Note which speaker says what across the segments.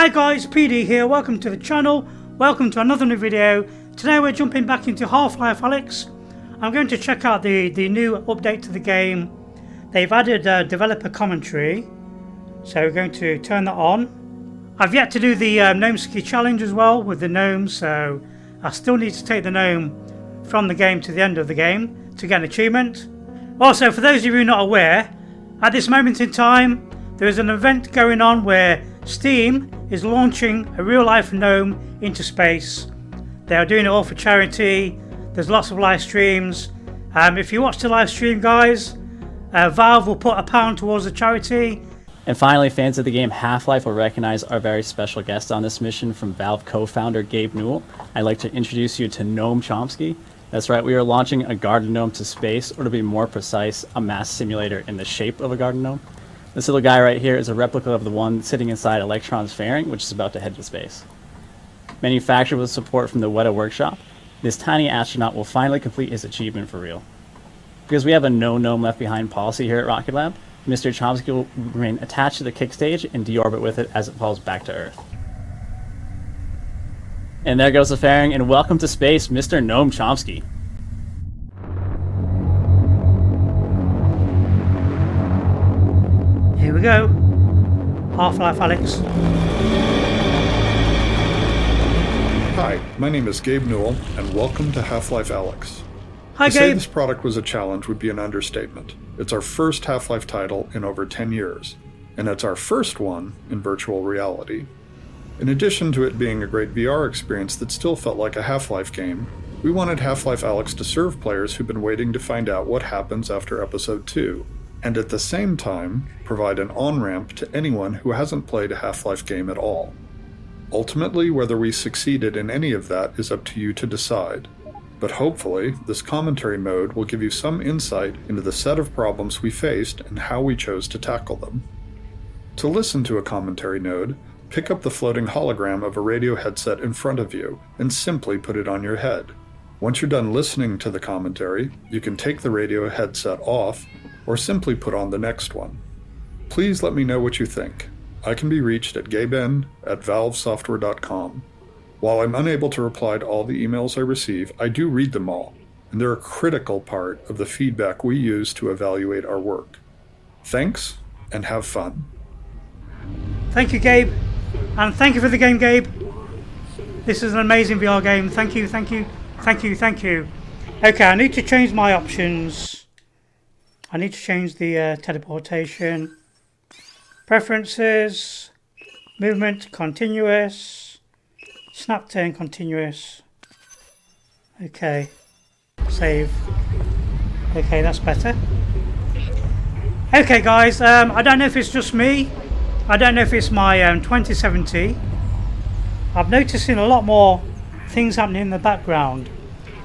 Speaker 1: Hi guys, PD here, welcome to the channel, welcome to another new video. Today we're jumping back into Half-Life Alyx. I'm going to check out the new update to the game. They've added developer commentary, so we're going to turn that on. I've yet to do the Gnomes challenge as well with the gnomes, so I still need to take the gnome from the game to the end of the game to get an achievement. Also, for those of you who are not aware, at this moment in time there is an event going on where Steam is launching a real-life gnome into space. They are doing it all for charity. There's lots of live streams. If you watch the live stream, guys, Valve will put £1 towards the charity.
Speaker 2: And finally, fans of the game Half-Life will recognize our very special guest on this mission from Valve co-founder Gabe Newell. I'd like to introduce you to Gnome Chomsky. That's right, we are launching a garden gnome to space, or to be more precise, a mass simulator in the shape of a garden gnome. This little guy right here is a replica of the one sitting inside Electron's fairing, which is about to head to space. Manufactured with support from the Weta workshop, this tiny astronaut will finally complete his achievement for real. Because we have a no gnome left behind policy here at Rocket Lab, Mr. Chomsky will remain attached to the kick stage and deorbit with it as it falls back to Earth. And there goes the fairing, and welcome to space, Mr. Gnome Chomsky.
Speaker 1: Here we go. Half-Life Alyx.
Speaker 3: Hi, my name is Gabe Newell, and welcome to Half-Life Alyx.
Speaker 1: Hi,
Speaker 3: to say
Speaker 1: Gabe.
Speaker 3: this product was a challenge would be an understatement. It's our first Half-Life title in over 10 years, and it's our first one in virtual reality. In addition to it being a great VR experience that still felt like a Half-Life game, we wanted Half-Life Alyx to serve players who've been waiting to find out what happens after Episode 2, and at the same time, provide an on-ramp to anyone who hasn't played a Half-Life game at all. Ultimately, whether we succeeded in any of that is up to you to decide. But hopefully, this commentary mode will give you some insight into the set of problems we faced and how we chose to tackle them. To listen to a commentary node, pick up the floating hologram of a radio headset in front of you and simply put it on your head. Once you're done listening to the commentary, you can take the radio headset off or simply put on the next one. Please let me know what you think. I can be reached at gaben@valvesoftware.com. While I'm unable to reply to all the emails I receive, I do read them all, and they're a critical part of the feedback we use to evaluate our work. Thanks, and have fun.
Speaker 1: Thank you, Gabe. And thank you for the game, Gabe. This is an amazing VR game. Thank you, thank you, thank you, thank you. Okay, I need to change my options. I need to change the teleportation. Preferences. Movement, continuous. Snap turn, continuous. Okay. Save. Okay, that's better. Okay, guys, I don't know if it's just me. I don't know if it's my 2070. I'm noticing a lot more things happening in the background.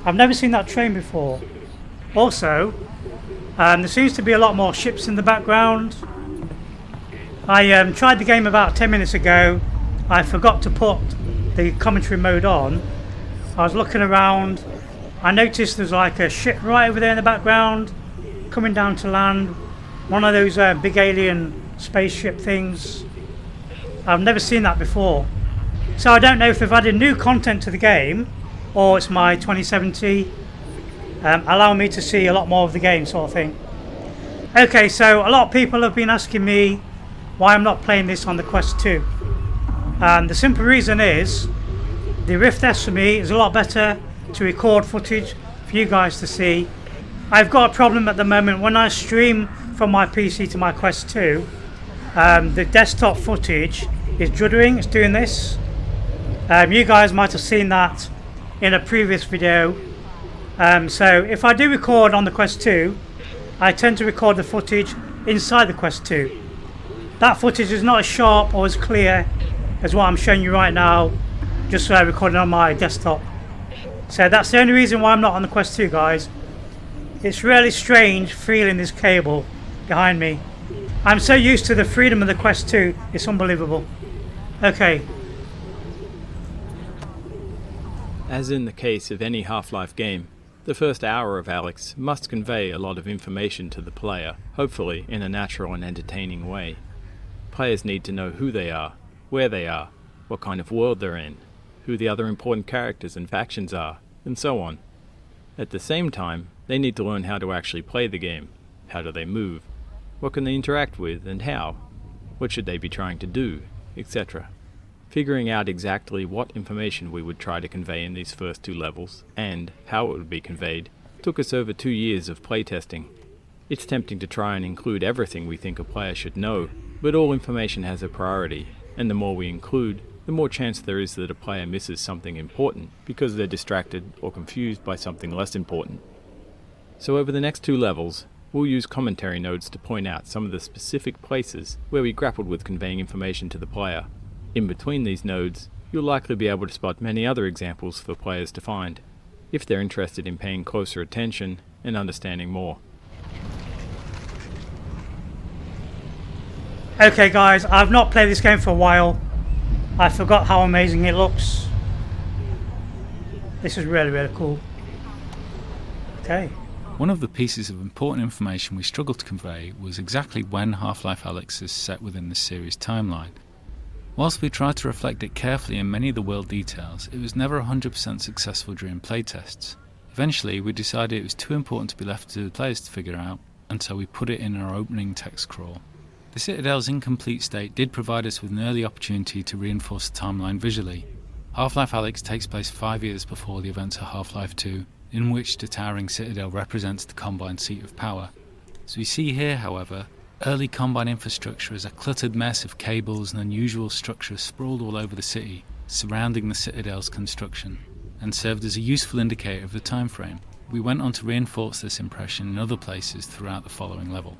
Speaker 1: I've never seen that train before. Also, there seems to be a lot more ships in the background. I tried the game about 10 minutes ago. I forgot to put the commentary mode on. I was looking around. I noticed there's like a ship right over there in the background coming down to land. One of those big alien spaceship things. I've never seen that before. So I don't know if they've added new content to the game or it's my 2070 allowing me to see a lot more of the game, sort of thing. Okay, so a lot of people have been asking me why I'm not playing this on the Quest 2. The simple reason is the Rift S for me is a lot better to record footage for you guys to see. I've got a problem at the moment when I stream from my PC to my Quest 2. The desktop footage is juddering, it's doing this. You guys might have seen that in a previous video. So if I do record on the Quest 2, I tend to record the footage inside the Quest 2. That footage is not as sharp or as clear as what I'm showing you right now, just recording on my desktop. So that's the only reason why I'm not on the Quest 2, guys. It's really strange feeling this cable behind me. I'm so used to the freedom of the Quest 2, it's unbelievable. Okay.
Speaker 4: As in the case of any Half-Life game, the first hour of Alyx must convey a lot of information to the player, hopefully in a natural and entertaining way. Players need to know who they are, where they are, what kind of world they're in, who the other important characters and factions are, and so on. At the same time, they need to learn how to actually play the game. How do they move? What can they interact with and how? What should they be trying to do, etc. Figuring out exactly what information we would try to convey in these first 2 levels, and how it would be conveyed, took us over 2 years of playtesting. It's tempting to try and include everything we think a player should know, but all information has a priority, and the more we include, the more chance there is that a player misses something important because they're distracted or confused by something less important. So over the next 2 levels, we'll use commentary nodes to point out some of the specific places where we grappled with conveying information to the player. In between these nodes, you'll likely be able to spot many other examples for players to find, if they're interested in paying closer attention and understanding more.
Speaker 1: Okay guys, I've not played this game for a while. I forgot how amazing it looks. This is really, really cool. Okay.
Speaker 5: One of the pieces of important information we struggled to convey was exactly when Half-Life Alyx is set within the series timeline. Whilst we tried to reflect it carefully in many of the world details, it was never 100% successful during playtests. Eventually, we decided it was too important to be left to the players to figure out, and so we put it in our opening text crawl. The Citadel's incomplete state did provide us with an early opportunity to reinforce the timeline visually. Half-Life Alyx takes place 5 years before the events of Half-Life 2, in which the towering Citadel represents the Combine seat of power. As we see here, however, early Combine infrastructure is a cluttered mess of cables and unusual structures sprawled all over the city, surrounding the Citadel's construction, and served as a useful indicator of the time frame. We went on to reinforce this impression in other places throughout the following level.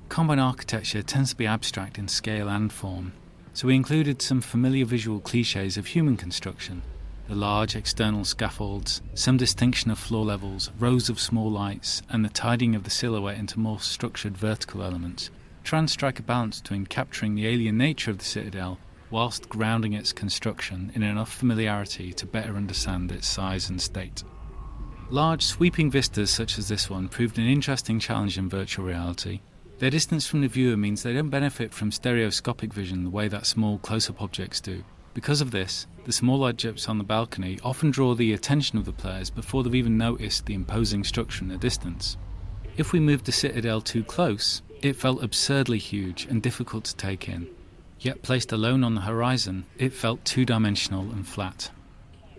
Speaker 5: Combine architecture tends to be abstract in scale and form, so we included some familiar visual cliches of human construction: the large external scaffolds, some distinction of floor levels, rows of small lights, and the tidying of the silhouette into more structured vertical elements, try and strike a balance between capturing the alien nature of the Citadel whilst grounding its construction in enough familiarity to better understand its size and state. Large, sweeping vistas such as this one proved an interesting challenge in virtual reality. Their distance from the viewer means they don't benefit from stereoscopic vision the way that small close-up objects do. Because of this, the small objects on the balcony often draw the attention of the players before they've even noticed the imposing structure in the distance. If we moved the Citadel too close, it felt absurdly huge and difficult to take in. Yet placed alone on the horizon, it felt two-dimensional and flat.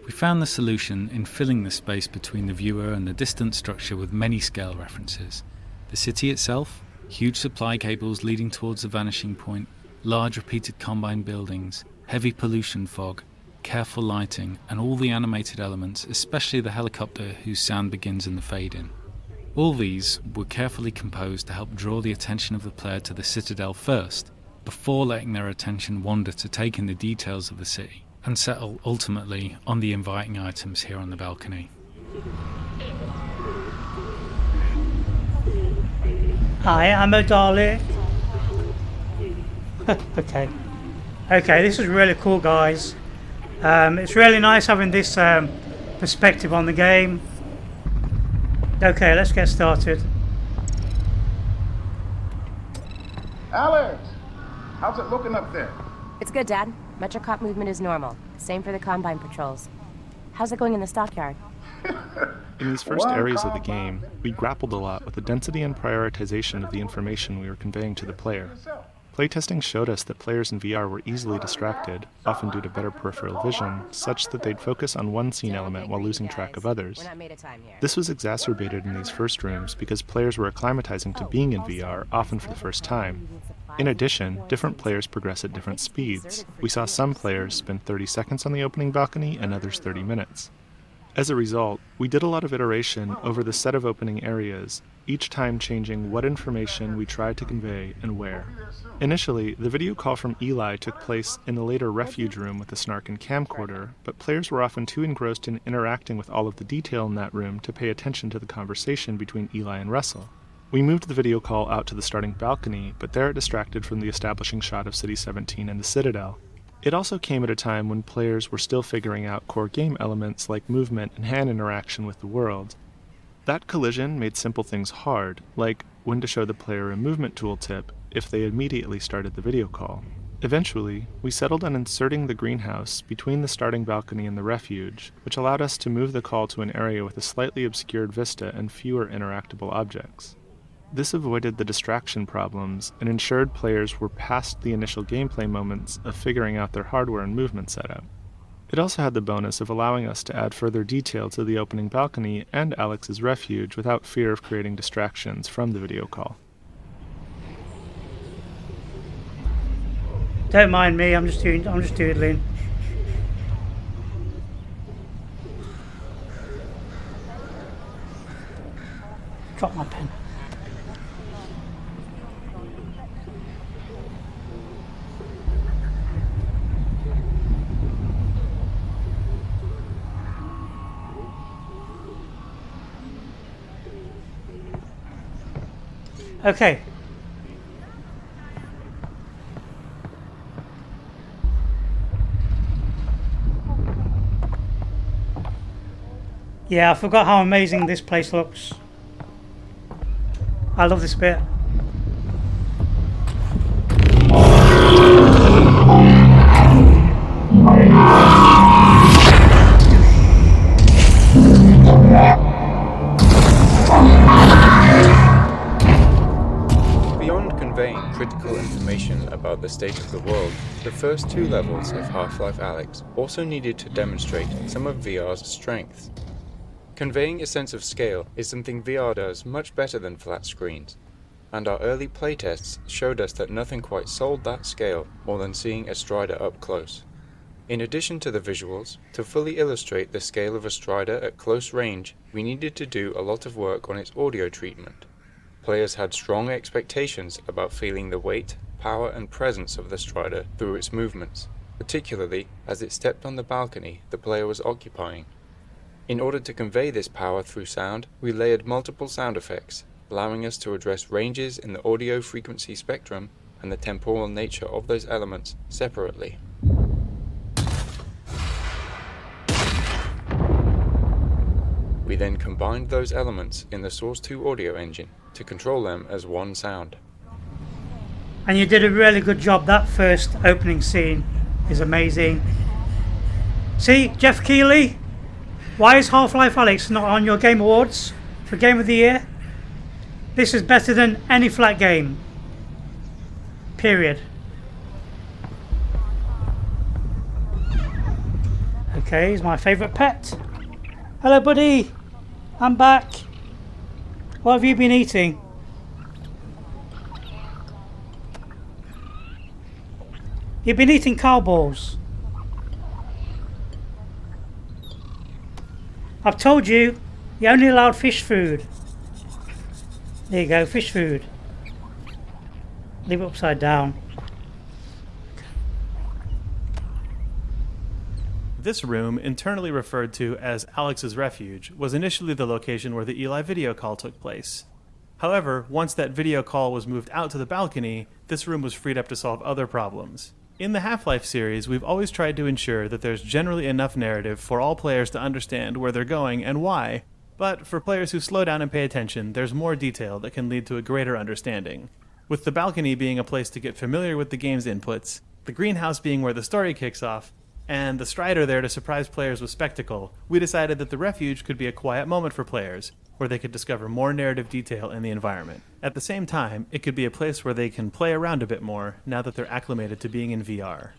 Speaker 5: We found the solution in filling the space between the viewer and the distant structure with many scale references. The city itself, huge supply cables leading towards the vanishing point, large repeated Combine buildings, heavy pollution fog, careful lighting, and all the animated elements, especially the helicopter whose sound begins in the fade-in. All these were carefully composed to help draw the attention of the player to the Citadel first, before letting their attention wander to take in the details of the city, and settle ultimately on the inviting items here on the balcony.
Speaker 1: Hi, I'm a Dalek. Okay. Okay, this is really cool, guys. It's really nice having this perspective on the game. Okay, let's get started.
Speaker 6: Alyx, how's it looking up there?
Speaker 7: It's good, Dad. Metrocop movement is normal. Same for the Combine patrols. How's it going in the stockyard?
Speaker 8: In these first areas of the game, we grappled a lot with the density and prioritization of the information we were conveying to the player. Playtesting showed us that players in VR were easily distracted, often due to better peripheral vision, such that they'd focus on one scene element while losing track of others. This was exacerbated in these first rooms because players were acclimatizing to being in VR, often for the first time. In addition, different players progress at different speeds. We saw some players spend 30 seconds on the opening balcony and others 30 minutes. As a result, we did a lot of iteration over the set of opening areas, each time changing what information we tried to convey and where. Initially, the video call from Eli took place in the later refuge room with the Snarkin camcorder, but players were often too engrossed in interacting with all of the detail in that room to pay attention to the conversation between Eli and Russell. We moved the video call out to the starting balcony, but there it distracted from the establishing shot of City 17 and the Citadel. It also came at a time when players were still figuring out core game elements like movement and hand interaction with the world. That collision made simple things hard, like when to show the player a movement tooltip if they immediately started the video call. Eventually, we settled on inserting the greenhouse between the starting balcony and the refuge, which allowed us to move the call to an area with a slightly obscured vista and fewer interactable objects. This avoided the distraction problems and ensured players were past the initial gameplay moments of figuring out their hardware and movement setup. It also had the bonus of allowing us to add further detail to the opening balcony and Alyx's refuge without fear of creating distractions from the video call.
Speaker 1: Don't mind me, I'm just doodling. Drop my pen. Okay. Yeah, I forgot how amazing this place looks. I love this bit.
Speaker 9: Beyond conveying critical information about the state of the world, the first 2 levels of Half-Life Alyx also needed to demonstrate some of VR's strengths. Conveying a sense of scale is something VR does much better than flat screens, and our early playtests showed us that nothing quite sold that scale more than seeing a Strider up close. In addition to the visuals, to fully illustrate the scale of a Strider at close range, we needed to do a lot of work on its audio treatment. Players had strong expectations about feeling the weight, power and presence of the Strider through its movements, particularly as it stepped on the balcony the player was occupying. In order to convey this power through sound, we layered multiple sound effects, allowing us to address ranges in the audio frequency spectrum and the temporal nature of those elements separately. We then combined those elements in the Source 2 audio engine to control them as one sound.
Speaker 1: And you did a really good job. That first opening scene is amazing. See, Jeff Keighley? Why is Half-Life Alyx not on your Game Awards for Game of the Year? This is better than any flat game. Period. Okay, he's my favourite pet. Hello, buddy. I'm back. What have you been eating? You've been eating cow balls. I've told you, you're only allowed fish food. There you go, fish food. Leave it upside down.
Speaker 10: This room, internally referred to as Alyx's Refuge, was initially the location where the Eli video call took place. However, once that video call was moved out to the balcony, this room was freed up to solve other problems. In the Half-Life series, we've always tried to ensure that there's generally enough narrative for all players to understand where they're going and why, but for players who slow down and pay attention, there's more detail that can lead to a greater understanding. With the balcony being a place to get familiar with the game's inputs, the greenhouse being where the story kicks off, and the Strider there to surprise players with spectacle, we decided that the Refuge could be a quiet moment for players, where they could discover more narrative detail in the environment. At the same time, it could be a place where they can play around a bit more now that they're acclimated to being in VR.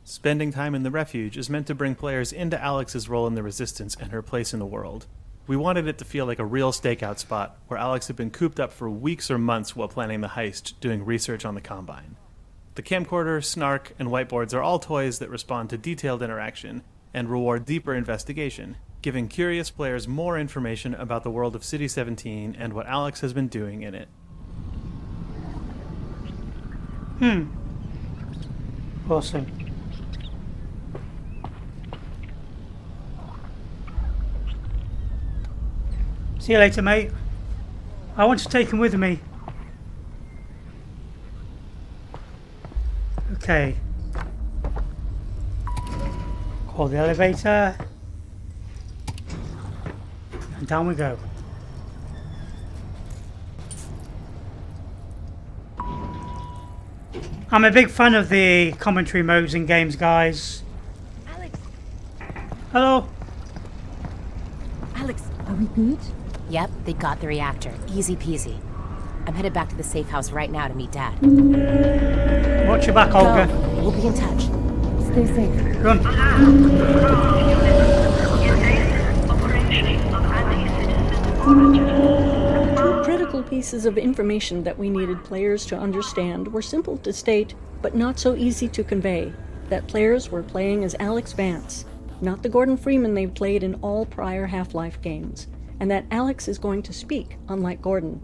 Speaker 10: Spending time in the Refuge is meant to bring players into Alyx's role in the Resistance and her place in the world. We wanted it to feel like a real stakeout spot, where Alyx had been cooped up for weeks or months while planning the heist, doing research on the Combine. The camcorder, snark, and whiteboards are all toys that respond to detailed interaction and reward deeper investigation, giving curious players more information about the world of City 17 and what Alyx has been doing in it.
Speaker 1: Awesome. See you later, mate. I want to take him with me. Okay. Call the elevator. And down we go. I'm a big fan of the commentary modes in games, guys.
Speaker 7: Alyx,
Speaker 1: Hello.
Speaker 7: Alyx, are we good? Yep, they got the reactor. Easy peasy. I'm headed back to the safe house right now to meet Dad.
Speaker 1: Watch your back, Olga.
Speaker 7: Go. We'll be in touch. Stay safe.
Speaker 1: Run.
Speaker 11: Two critical pieces of information that we needed players to understand were simple to state, but not so easy to convey. That players were playing as Alyx Vance, not the Gordon Freeman they've played in all prior Half-Life games, and that Alyx is going to speak, unlike Gordon.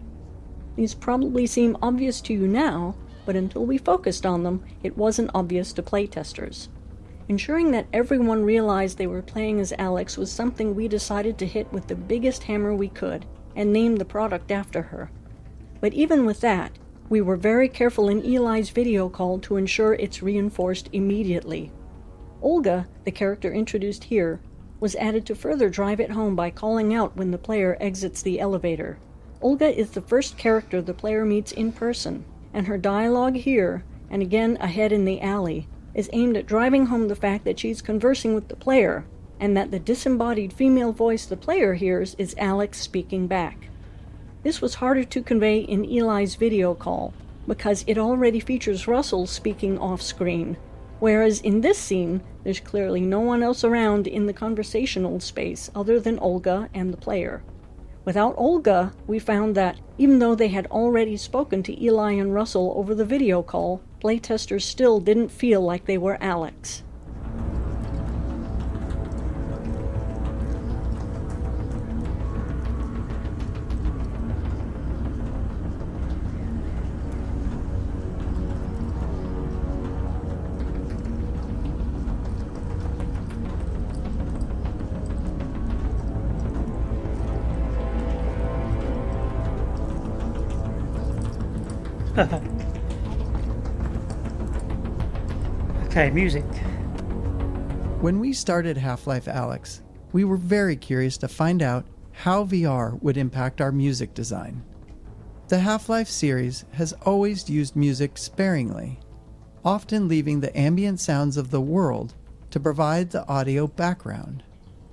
Speaker 11: These probably seem obvious to you now, but until we focused on them, it wasn't obvious to playtesters. Ensuring that everyone realized they were playing as Alyx was something we decided to hit with the biggest hammer we could, and name the product after her. But even with that, we were very careful in Eli's video call to ensure it's reinforced immediately. Olga, the character introduced here, was added to further drive it home by calling out when the player exits the elevator. Olga is the first character the player meets in person, and her dialogue here, and again ahead in the alley, is aimed at driving home the fact that she's conversing with the player, and that the disembodied female voice the player hears is Alyx speaking back. This was harder to convey in Eli's video call, because it already features Russell speaking off-screen, whereas in this scene, there's clearly no one else around in the conversational space other than Olga and the player. Without Olga, we found that, even though they had already spoken to Eli and Russell over the video call, playtesters still didn't feel like they were Alyx.
Speaker 1: Okay, music.
Speaker 12: When we started Half-Life Alyx, we were very curious to find out how VR would impact our music design. The Half-Life series has always used music sparingly, often leaving the ambient sounds of the world to provide the audio background.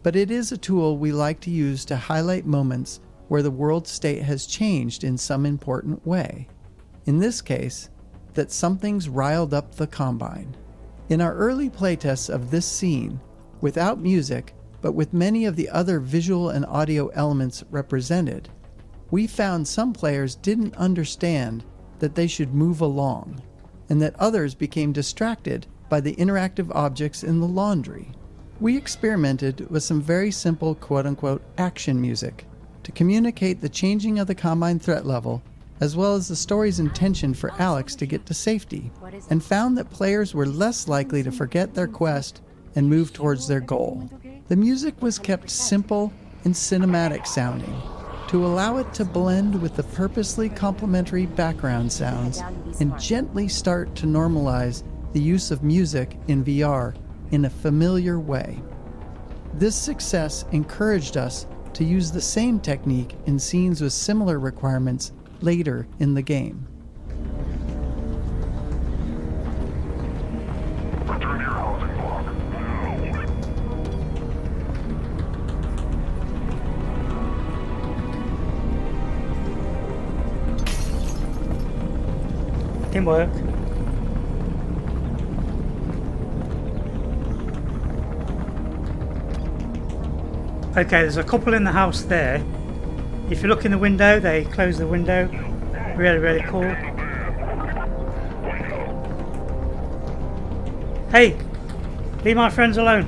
Speaker 12: But it is a tool we like to use to highlight moments where the world state has changed in some important way. In this case, that something's riled up the Combine. In our early playtests of this scene, without music, but with many of the other visual and audio elements represented, we found some players didn't understand that they should move along, and that others became distracted by the interactive objects in the laundry. We experimented with some very simple quote-unquote action music to communicate the changing of the Combine threat level, as well as the story's intention for Alyx to get to safety, and found that players were less likely to forget their quest and move towards their goal. The music was kept simple and cinematic sounding to allow it to blend with the purposely complementary background sounds and gently start to normalize the use of music in VR in a familiar way. This success encouraged us to use the same technique in scenes with similar requirements later in the game.
Speaker 1: Didn't work. Okay, there's a couple in the house there. If you look in the window, they close the window. Really, really cool. Hey, leave my friends alone.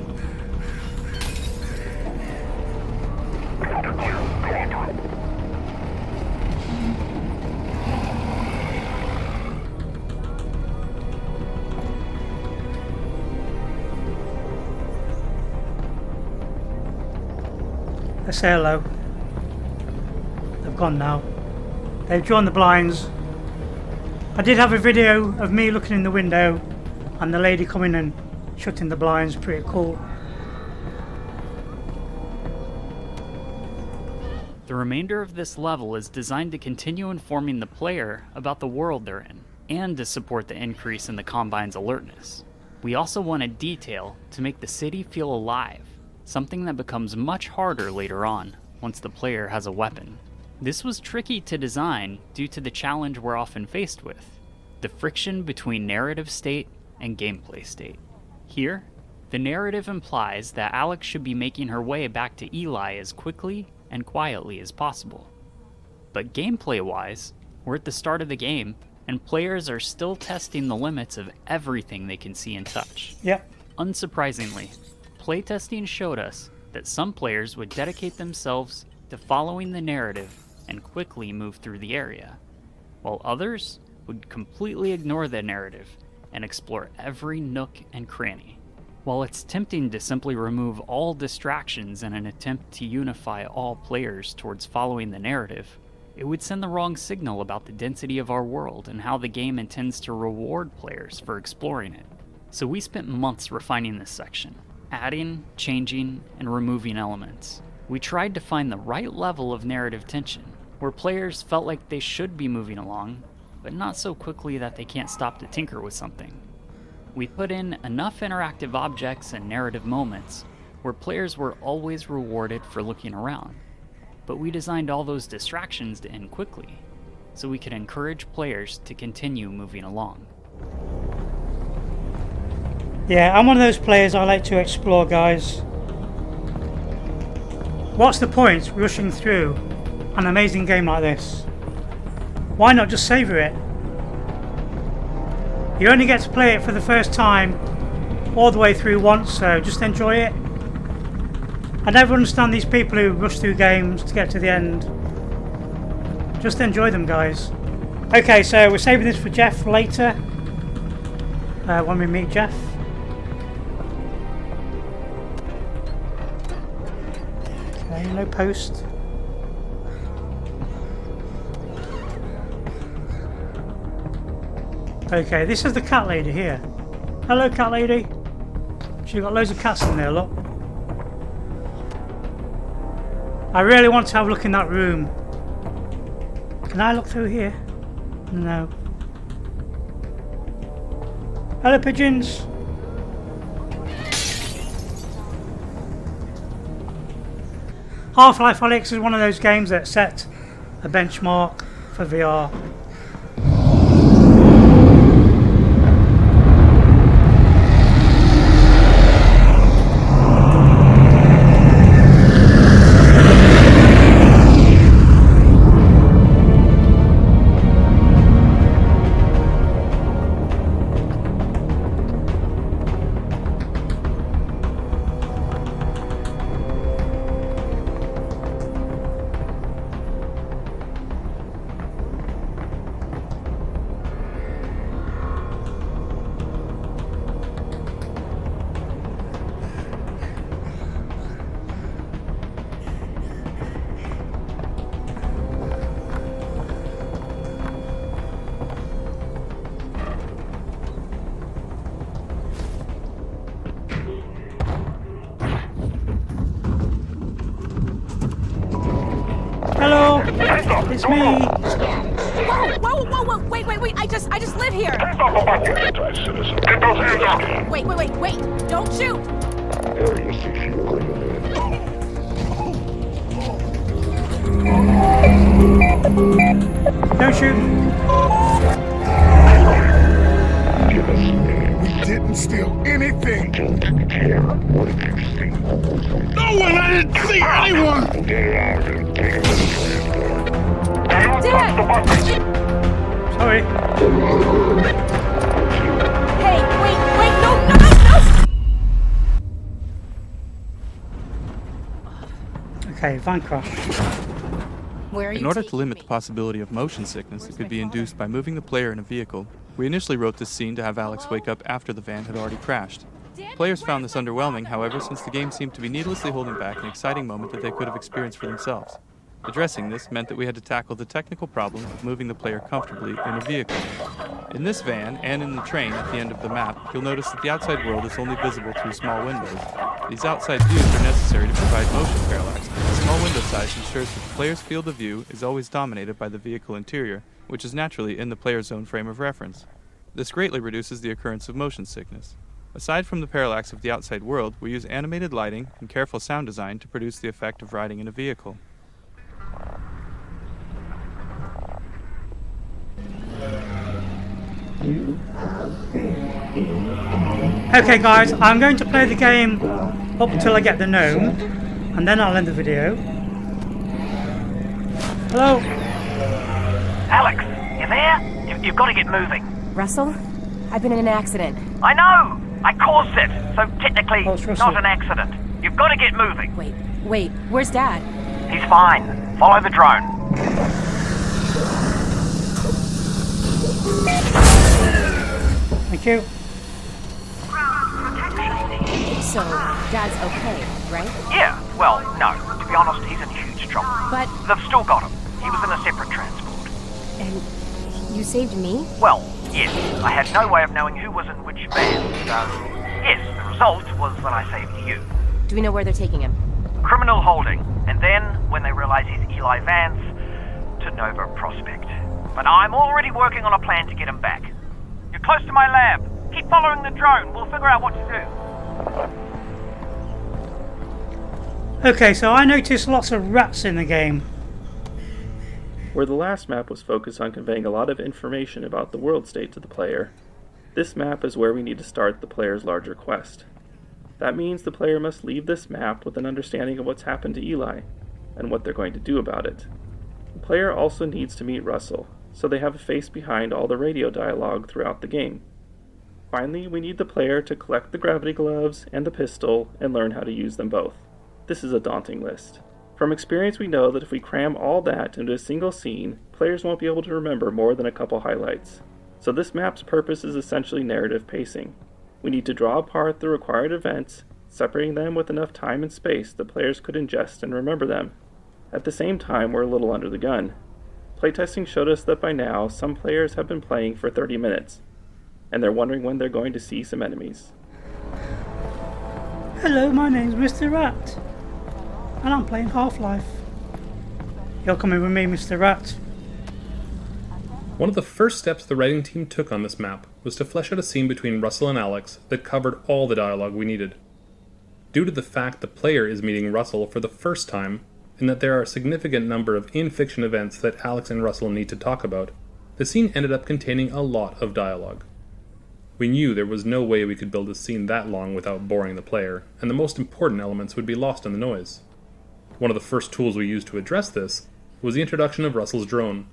Speaker 1: Let's say hello. They've gone now. They've drawn the blinds. I did have a video of me looking in the window and the lady coming and shutting the blinds. Pretty cool.
Speaker 13: The remainder of this level is designed to continue informing the player about the world they're in. and to support the increase in the Combine's alertness. We also wanted detail to make the city feel alive, something that becomes much harder later on, once the player has a weapon. This was tricky to design due to the challenge we're often faced with, the friction between narrative state and gameplay state. Here, the narrative implies that Alyx should be making her way back to Eli as quickly and quietly as possible. But gameplay-wise, we're at the start of the game, and players are still testing the limits of everything they can see and touch.
Speaker 1: Yep.
Speaker 13: Unsurprisingly, playtesting showed us that some players would dedicate themselves to following the narrative and quickly move through the area, while others would completely ignore the narrative and explore every nook and cranny. While it's tempting to simply remove all distractions in an attempt to unify all players towards following the narrative, it would send the wrong signal about the density of our world and how the game intends to reward players for exploring it. So we spent months refining this section, adding, changing, and removing elements. We tried to find the right level of narrative tension, where players felt like they should be moving along, but not so quickly that they can't stop to tinker with something. We put in enough interactive objects and narrative moments where players were always rewarded for looking around. But we designed all those distractions to end quickly, so we could encourage players to continue moving along.
Speaker 1: Yeah, I'm one of those players I like to explore, guys. What's the point rushing through an amazing game like this? Why not just savor it? You only get to play it for the first time all the way through once, so just enjoy it. I never understand these people who rush through games to get to the end. Just enjoy them, guys. Okay, so we're saving this for Jeff later, when we meet Jeff. Okay, no post. Okay, this is the cat lady here. Hello, cat lady. She's got loads of cats in there, look. I really want to have a look in that room. Can I look through here? No. Hello, pigeons. Half-Life Alyx is one of those games that set a benchmark for VR. Hello, it's me.
Speaker 7: Whoa, wait, I just live here. Wait, don't shoot.
Speaker 1: Don't shoot.
Speaker 6: We didn't steal anything. No one, I didn't see anyone.
Speaker 7: Dad!
Speaker 1: Sorry.
Speaker 7: Hey, wait, no!
Speaker 1: Okay, van crash.
Speaker 7: Where are you
Speaker 14: In order
Speaker 7: taking
Speaker 14: to limit
Speaker 7: me?
Speaker 14: the possibility of motion sickness that could be induced by moving the player in a vehicle, we initially wrote this scene to have Alyx wake up after the van had already crashed. Players found this underwhelming, however, since the game seemed to be needlessly holding back an exciting moment that they could have experienced for themselves. Addressing this meant that we had to tackle the technical problem of moving the player comfortably in a vehicle. In this van, and in the train at the end of the map, you'll notice that the outside world is only visible through small windows. These outside views are necessary to provide motion parallax. Small small window size ensures that the player's field of view is always dominated by the vehicle interior, which is naturally in the player's own frame of reference. This greatly reduces the occurrence of motion sickness. Aside from the parallax of the outside world, we use animated lighting and careful sound design to produce the effect of riding in a vehicle.
Speaker 1: Okay guys, I'm going to play the game up until I get the gnome, and then I'll end the video. Hello?
Speaker 15: Alyx, you there? You've got to get moving.
Speaker 7: Russell? I've been in an accident.
Speaker 15: I know! I caused it, so technically not an accident. You've got to get moving.
Speaker 7: Wait, where's Dad?
Speaker 15: He's fine. Follow the drone.
Speaker 1: Thank you.
Speaker 7: So, Dad's okay, right?
Speaker 15: Yeah, well, no. To be honest, he's in huge trouble.
Speaker 7: But...
Speaker 15: They've still got him. He was in a separate transport.
Speaker 7: And you saved me?
Speaker 15: Well, yes. I had no way of knowing who was in which van, so... Yes, the result was that I saved you.
Speaker 7: Do we know where they're taking him?
Speaker 15: Criminal holding. And then, when they realize he's Eli Vance, to Nova Prospect. But I'm already working on a plan to get him back. You're close to my lab. Keep following the drone. We'll figure out what to
Speaker 1: do. Okay, so I noticed lots of rats in the game.
Speaker 16: Where the last map was focused on conveying a lot of information about the world state to the player, this map is where we need to start the player's larger quest. That means the player must leave this map with an understanding of what's happened to Eli, and what they're going to do about it. The player also needs to meet Russell, so they have a face behind all the radio dialogue throughout the game. Finally, we need the player to collect the gravity gloves and the pistol and learn how to use them both. This is a daunting list. From experience, we know that if we cram all that into a single scene, players won't be able to remember more than a couple highlights. So this map's purpose is essentially narrative pacing. We need to draw apart the required events, separating them with enough time and space that players could ingest and remember them. At the same time, we're a little under the gun. Playtesting showed us that by now, some players have been playing for 30 minutes, and they're wondering when they're going to see some enemies.
Speaker 1: Hello, my name's Mr. Rat, and I'm playing Half-Life. You're coming with me, Mr. Rat.
Speaker 17: One of the first steps the writing team took on this map was to flesh out a scene between Russell and Alyx that covered all the dialogue we needed. Due to the fact the player is meeting Russell for the first time, and that there are a significant number of in-fiction events that Alyx and Russell need to talk about, the scene ended up containing a lot of dialogue. We knew there was no way we could build a scene that long without boring the player, and the most important elements would be lost in the noise. One of the first tools we used to address this was the introduction of Russell's drone.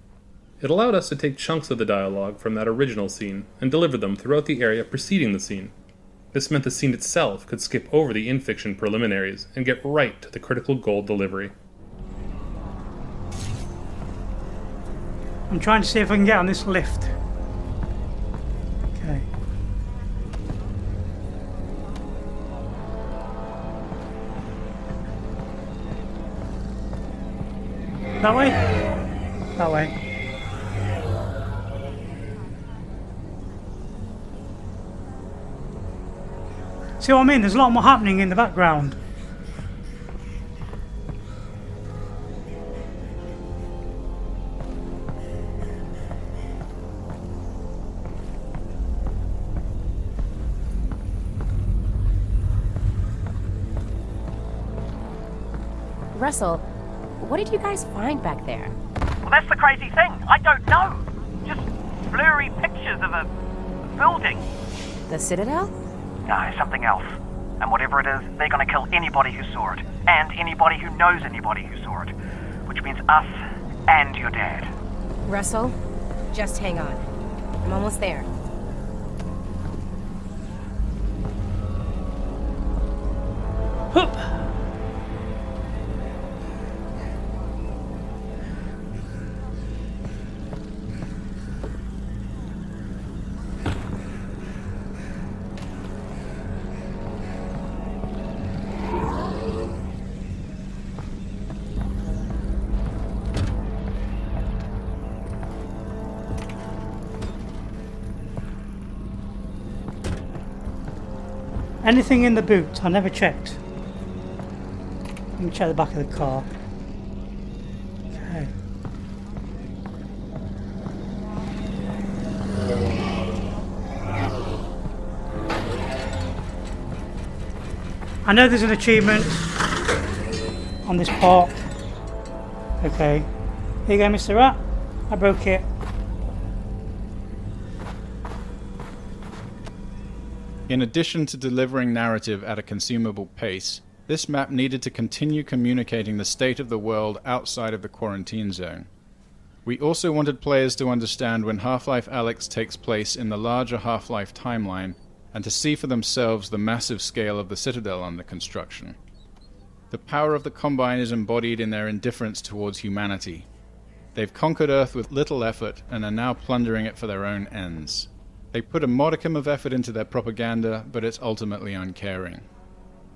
Speaker 17: It allowed us to take chunks of the dialogue from that original scene and deliver them throughout the area preceding the scene. This meant the scene itself could skip over the in-fiction preliminaries and get right to the critical goal delivery.
Speaker 1: I'm trying to see if I can get on this lift. Okay. That way? That way. See what I mean? There's a lot more happening in the background.
Speaker 7: Russell, what did you guys find back there?
Speaker 15: Well, that's the crazy thing. I don't know. Just blurry pictures of a building.
Speaker 7: The Citadel?
Speaker 15: No, something else. And whatever it is, they're going to kill anybody who saw it. And anybody who knows anybody who saw it. Which means us and your dad.
Speaker 7: Russell, just hang on. I'm almost there.
Speaker 1: Hup! Anything in the boot? I never checked. Let me check the back of the car. I know there's an achievement on this part. Okay. Here you go, Mr. Rat. I broke it.
Speaker 18: In addition to delivering narrative at a consumable pace, this map needed to continue communicating the state of the world outside of the quarantine zone. We also wanted players to understand when Half-Life Alyx takes place in the larger Half-Life timeline, and to see for themselves the massive scale of the Citadel under construction. The power of the Combine is embodied in their indifference towards humanity. They've conquered Earth with little effort and are now plundering it for their own ends. They put a modicum of effort into their propaganda, but it's ultimately uncaring.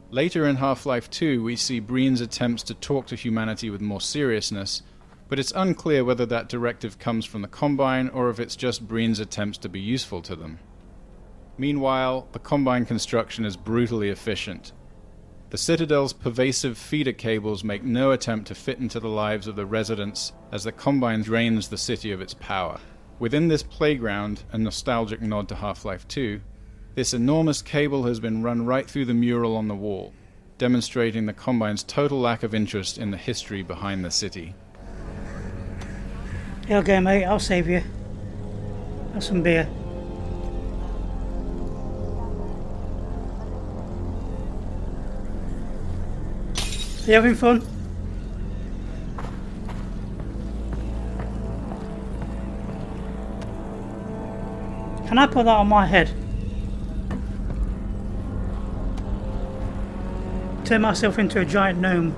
Speaker 18: Later in Half-Life 2, we see Breen's attempts to talk to humanity with more seriousness, but it's unclear whether that directive comes from the Combine or if it's just Breen's attempts to be useful to them. Meanwhile, the Combine construction is brutally efficient. The Citadel's pervasive feeder cables make no attempt to fit into the lives of the residents as the Combine drains the city of its power. Within this playground, a nostalgic nod to Half-Life 2, this enormous cable has been run right through the mural on the wall, demonstrating the Combine's total lack of interest in the history behind the city.
Speaker 1: Here you go, mate. I'll save you. Have some beer. Are you having fun? Can I put that on my head? Turn myself into a giant gnome.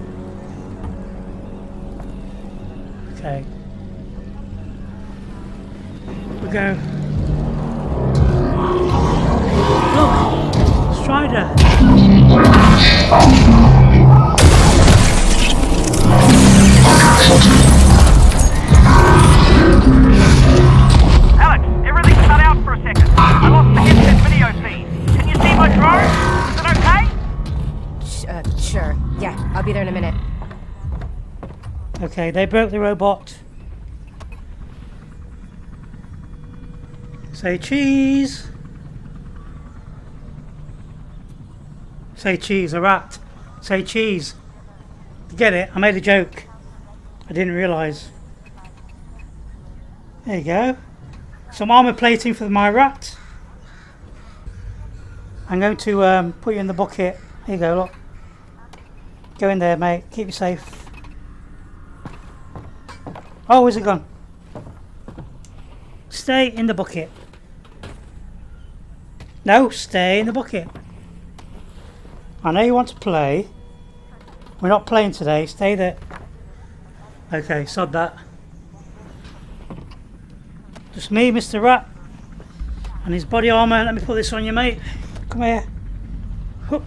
Speaker 1: Okay. We go. Look! Strider!
Speaker 15: Alyx, everything cut out for a second. I lost the headset video feed. Can you see my drone? Is it okay?
Speaker 7: Sure. Yeah, I'll be there in a minute.
Speaker 1: Okay, they broke the robot. Say cheese. Say cheese, a rat. Say cheese. You get it? I made a joke. I didn't realise. There you go. Some armour plating for my rat. I'm going to put you in the bucket. Here you go, look. Go in there, mate. Keep you safe. Oh, where's it gone? Stay in the bucket. No, stay in the bucket. I know you want to play. We're not playing today. Stay there. Okay, sod that. Just me, Mr. Rat, and his body armour. Let me put this on you, mate. Come here. Whoop.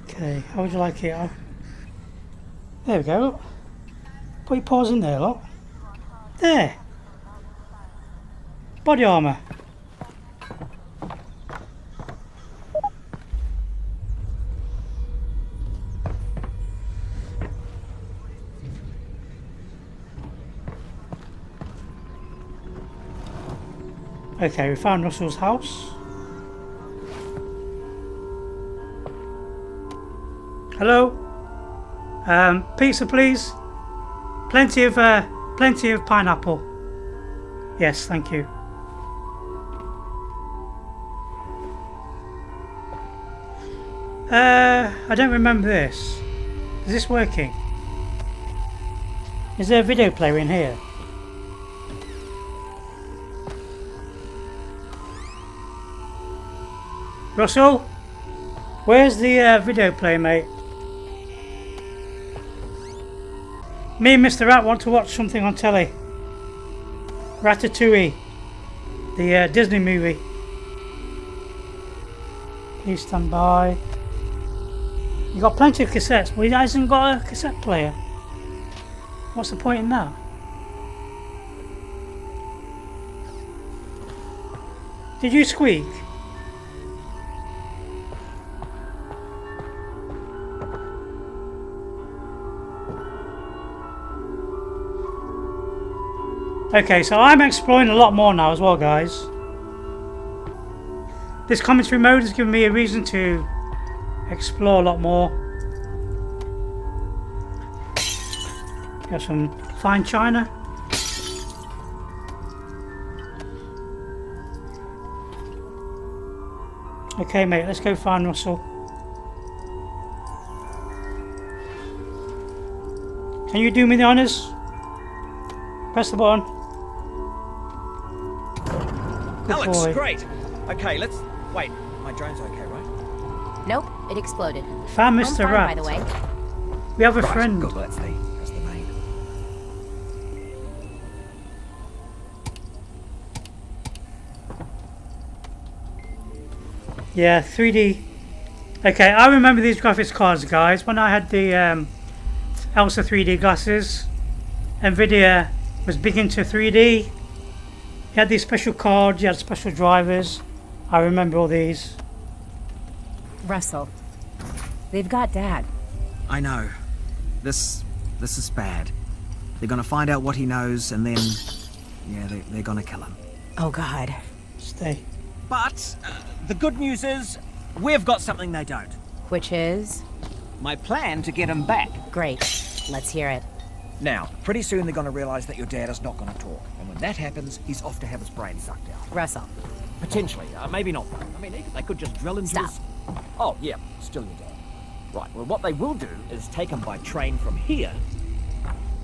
Speaker 1: Okay, how would you like it? There we go, look. Put your paws in there, look. There. Body armour. Okay, we found Russell's house. Hello. Pizza, please. Plenty of pineapple. Yes, thank you. I don't remember this. Is this working? Is there a video player in here? Russell, where's the video player, mate? Me and Mr. Rat want to watch something on telly. Ratatouille, the Disney movie. Please stand by. You got plenty of cassettes, but he hasn't got a cassette player. What's the point in that? Did you squeak? Okay, so I'm exploring a lot more now as well, guys. This commentary mode has given me a reason to explore a lot more. Got some fine china. Okay, mate, let's go find Russell. Can you do me the honors? Press the button. Good
Speaker 15: Alex,
Speaker 1: boy.
Speaker 15: great. Okay, let's... Wait, my drone's okay, right?
Speaker 7: Nope, it exploded.
Speaker 1: Found
Speaker 7: I'm
Speaker 1: Mr.
Speaker 7: fine,
Speaker 1: Rat.
Speaker 7: by the way.
Speaker 1: We have a
Speaker 15: Right,
Speaker 1: friend.
Speaker 15: good, that's the main.
Speaker 1: Yeah, 3D. Okay, I remember these graphics cards, guys. When I had the Elsa 3D glasses, Nvidia was big into 3D. You had these special cards, you had special drivers. I remember all these.
Speaker 7: Russell, they've got Dad.
Speaker 19: I know. This is bad. They're gonna find out what he knows, and then... yeah, they're gonna kill him.
Speaker 7: Oh, God.
Speaker 1: Stay.
Speaker 15: But the good news is, we've got something they don't.
Speaker 7: Which is?
Speaker 15: My plan to get him back.
Speaker 7: Great. Let's hear it.
Speaker 15: Now, pretty soon they're going to realise that your dad is not going to talk. And when that happens, he's off to have his brain sucked out.
Speaker 7: Russell.
Speaker 15: Potentially. Maybe not. I mean, they could just drill into his... Oh, yeah. Still your dad. Right. Well, what they will do is take him by train from here.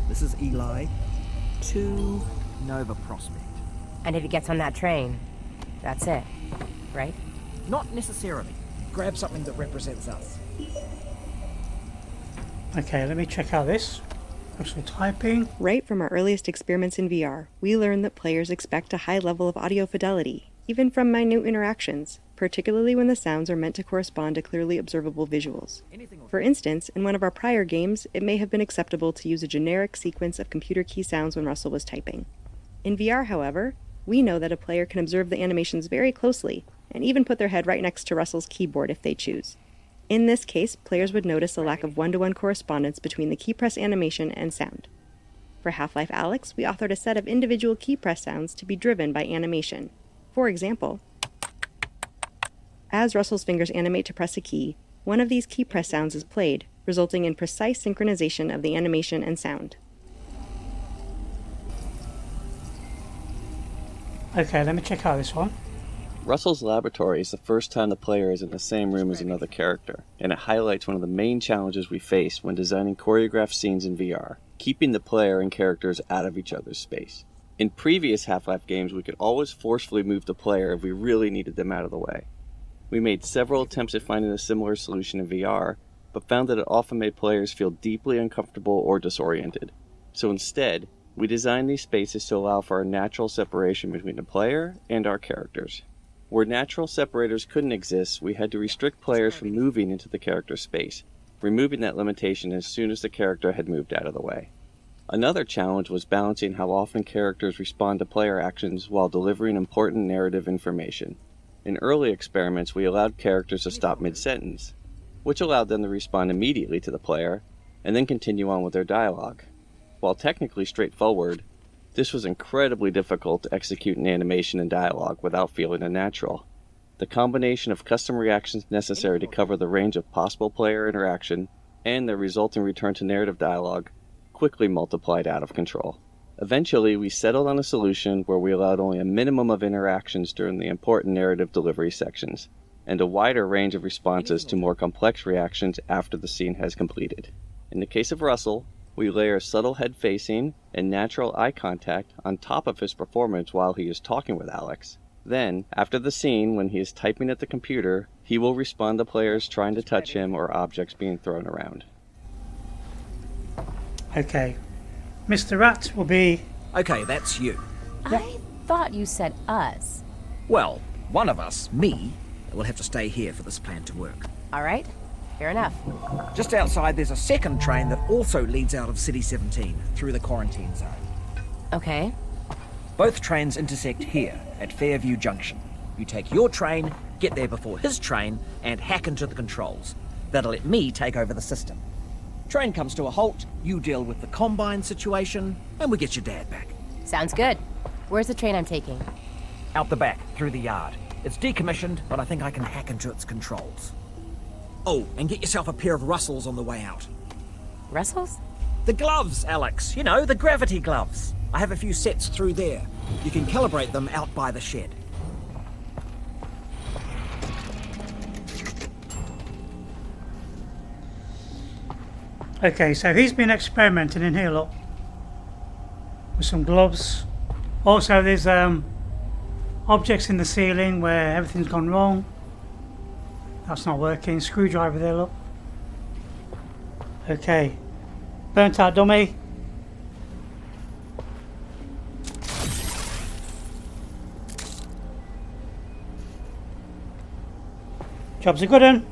Speaker 15: This is Eli. To Nova Prospect.
Speaker 7: And if he gets on that train, that's it, right?
Speaker 15: Not necessarily. Grab something that represents us.
Speaker 1: Okay, let me check out this. Actually typing.
Speaker 20: Right from our earliest experiments in VR, we learned that players expect a high level of audio fidelity, even from minute interactions, particularly when the sounds are meant to correspond to clearly observable visuals. For instance, in one of our prior games, it may have been acceptable to use a generic sequence of computer key sounds when Russell was typing. In VR, however, we know that a player can observe the animations very closely, and even put their head right next to Russell's keyboard if they choose. In this case, players would notice a lack of one-to-one correspondence between the key press animation and sound. For Half-Life Alyx, we authored a set of individual key press sounds to be driven by animation. For example, as Russell's fingers animate to press a key, one of these key press sounds is played, resulting in precise synchronization of the animation and sound.
Speaker 1: Okay, let me check out this one.
Speaker 21: Russell's laboratory is the first time the player is in the same room as another character, and it highlights one of the main challenges we face when designing choreographed scenes in VR, keeping the player and characters out of each other's space. In previous Half-Life games, we could always forcefully move the player if we really needed them out of the way. We made several attempts at finding a similar solution in VR, but found that it often made players feel deeply uncomfortable or disoriented. So instead, we designed these spaces to allow for a natural separation between the player and our characters. Where natural separators couldn't exist, we had to restrict players from moving into the character space, removing that limitation as soon as the character had moved out of the way. Another challenge was balancing how often characters respond to player actions while delivering important narrative information. In early experiments, we allowed characters to stop mid-sentence, which allowed them to respond immediately to the player, and then continue on with their dialogue. While technically straightforward, this was incredibly difficult to execute in animation and dialogue without feeling unnatural. The combination of custom reactions necessary to cover the range of possible player interaction and the resulting return to narrative dialogue quickly multiplied out of control. Eventually, we settled on a solution where we allowed only a minimum of interactions during the important narrative delivery sections, and a wider range of responses to more complex reactions after the scene has completed. In the case of Russell, we layer subtle head facing and natural eye contact on top of his performance while he is talking with Alyx. Then, after the scene, when he is typing at the computer, he will respond to players trying to touch him or objects being thrown around.
Speaker 1: Okay. Mr. Rat will be...
Speaker 15: Okay, that's you.
Speaker 7: I thought you said us.
Speaker 15: Well, one of us, me, will have to stay here for this plan to work.
Speaker 7: All right. Fair enough.
Speaker 15: Just outside, there's a second train that also leads out of City 17 through the quarantine zone.
Speaker 7: Okay.
Speaker 15: Both trains intersect here at Fairview Junction. You take your train, get there before his train, and hack into the controls. That'll let me take over the system. Train comes to a halt, you deal with the Combine situation, and we get your dad back.
Speaker 7: Sounds good. Where's the train I'm taking?
Speaker 15: Out the back, through the yard.
Speaker 2: It's decommissioned, but I think I can hack into its controls. Oh, and get yourself a pair of Russells on the way out.
Speaker 7: Russells?
Speaker 2: The gloves, Alyx. You know, the gravity gloves. I have a few sets through there. You can calibrate them out by the shed.
Speaker 1: Okay, so he's been experimenting in here, look. With some gloves. Also, there's objects in the ceiling where everything's gone wrong. That's not working. Screwdriver there, look. Okay. Burnt out dummy. Job's a good one.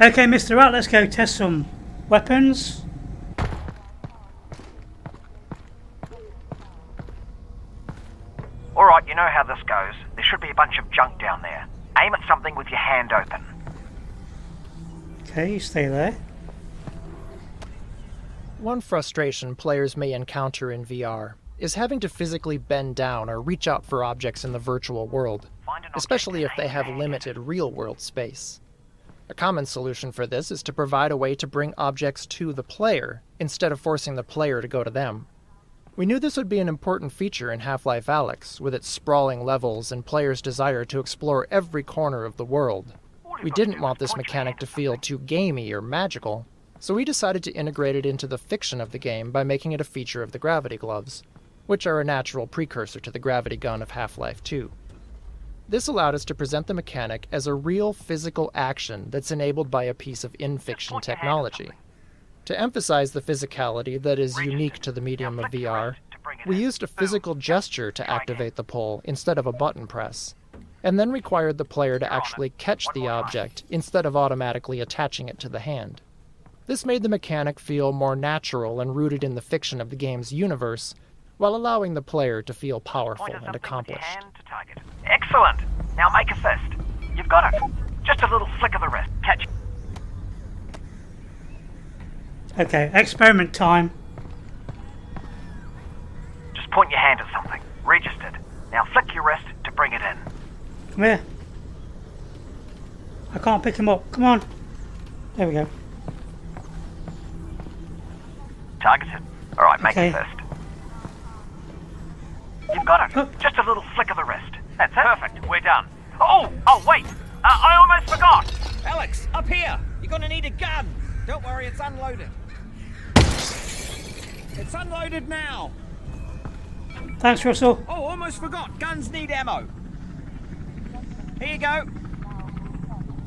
Speaker 1: Okay, Mr. Rat, let's go test some weapons.
Speaker 15: Alright, you know how this goes. There should be a bunch of junk down there. Aim at something with your hand open.
Speaker 1: Okay, you stay there.
Speaker 22: One frustration players may encounter in VR is having to physically bend down or reach out for objects in the virtual world, especially if they have limited real-world space. A common solution for this is to provide a way to bring objects to the player, instead of forcing the player to go to them. We knew this would be an important feature in Half-Life Alyx, with its sprawling levels and players' desire to explore every corner of the world. We didn't want this mechanic to feel too gamey or magical, so we decided to integrate it into the fiction of the game by making it a feature of the gravity gloves, which are a natural precursor to the gravity gun of Half-Life 2. This allowed us to present the mechanic as a real physical action that's enabled by a piece of in-fiction technology. To emphasize the physicality that is unique to the medium of VR, we used a physical gesture to activate the pull instead of a button press, and then required the player to actually catch the object instead of automatically attaching it to the hand. This made the mechanic feel more natural and rooted in the fiction of the game's universe, while allowing the player to feel powerful and accomplished.
Speaker 15: Excellent! Now make a fist. You've got it. Just a little flick of the wrist. Catch it.
Speaker 1: Okay, experiment time.
Speaker 15: Just point your hand at something. Registered. Now flick your wrist to bring it in.
Speaker 1: Come here. I can't pick him up. Come on. There we go.
Speaker 15: Targeted. Alright, make
Speaker 1: Okay.
Speaker 15: a fist. You've got it. Just a little flick of the wrist. That's it. Perfect. We're done. Oh, wait. I almost forgot.
Speaker 2: Alyx, up here! You're gonna need a gun! Don't worry, it's unloaded. It's unloaded now!
Speaker 1: Thanks, Russell.
Speaker 2: Oh, almost forgot. Guns need ammo. Here you go.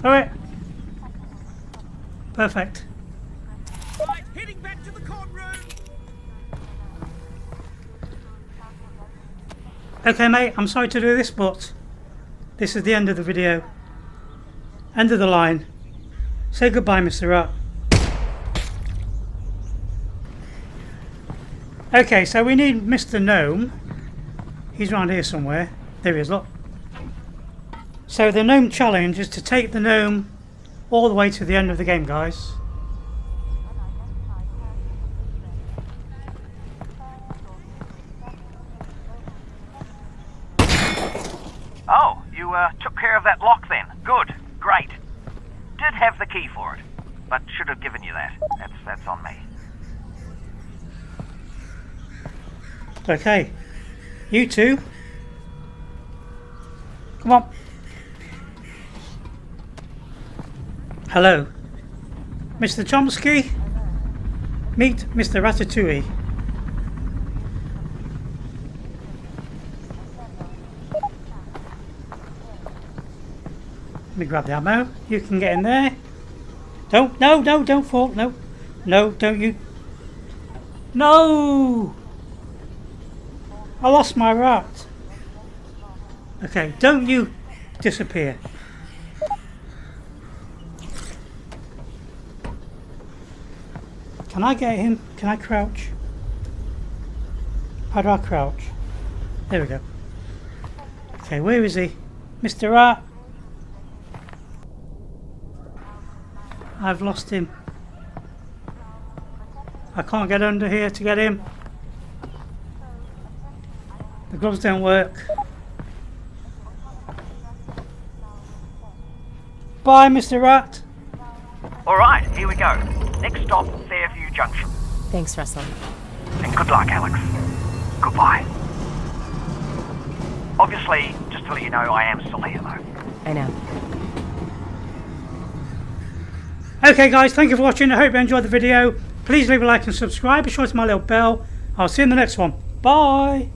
Speaker 1: Alright. Perfect.
Speaker 2: Right, heading back to the con room.
Speaker 1: Okay, mate, I'm sorry to do this, but this is the end of the video. End of the line. Say goodbye, Mr. Rat. Okay, so we need Mr. Gnome. He's around here somewhere. There he is, look. So the Gnome challenge is to take the Gnome all the way to the end of the game, guys.
Speaker 15: Oh, you took care of that lock then. Good. Great. Did have the key for it, but should have given you that. That's on me.
Speaker 1: Okay. You two. Come on. Hello. Mr. Chomsky. Meet Mr. Ratatouille. Let me grab the ammo. You can get in there. Don't fall. No, don't you. No! I lost my rat. Okay, don't you disappear. Can I get him? Can I crouch? How do I crouch? There we go. Okay, where is he? Mr. Rat. I've lost him. I can't get under here to get him. The gloves don't work. Bye, Mr. Rat.
Speaker 15: Alright, here we go. Next stop, Fairview Junction.
Speaker 7: Thanks, Russell.
Speaker 15: And good luck, Alyx. Goodbye. Obviously, just to let you know, I am still here, though.
Speaker 7: I know.
Speaker 1: Okay, guys, thank you for watching. I hope you enjoyed the video. Please leave a like and subscribe. Be sure to hit my little bell. I'll see you in the next one. Bye.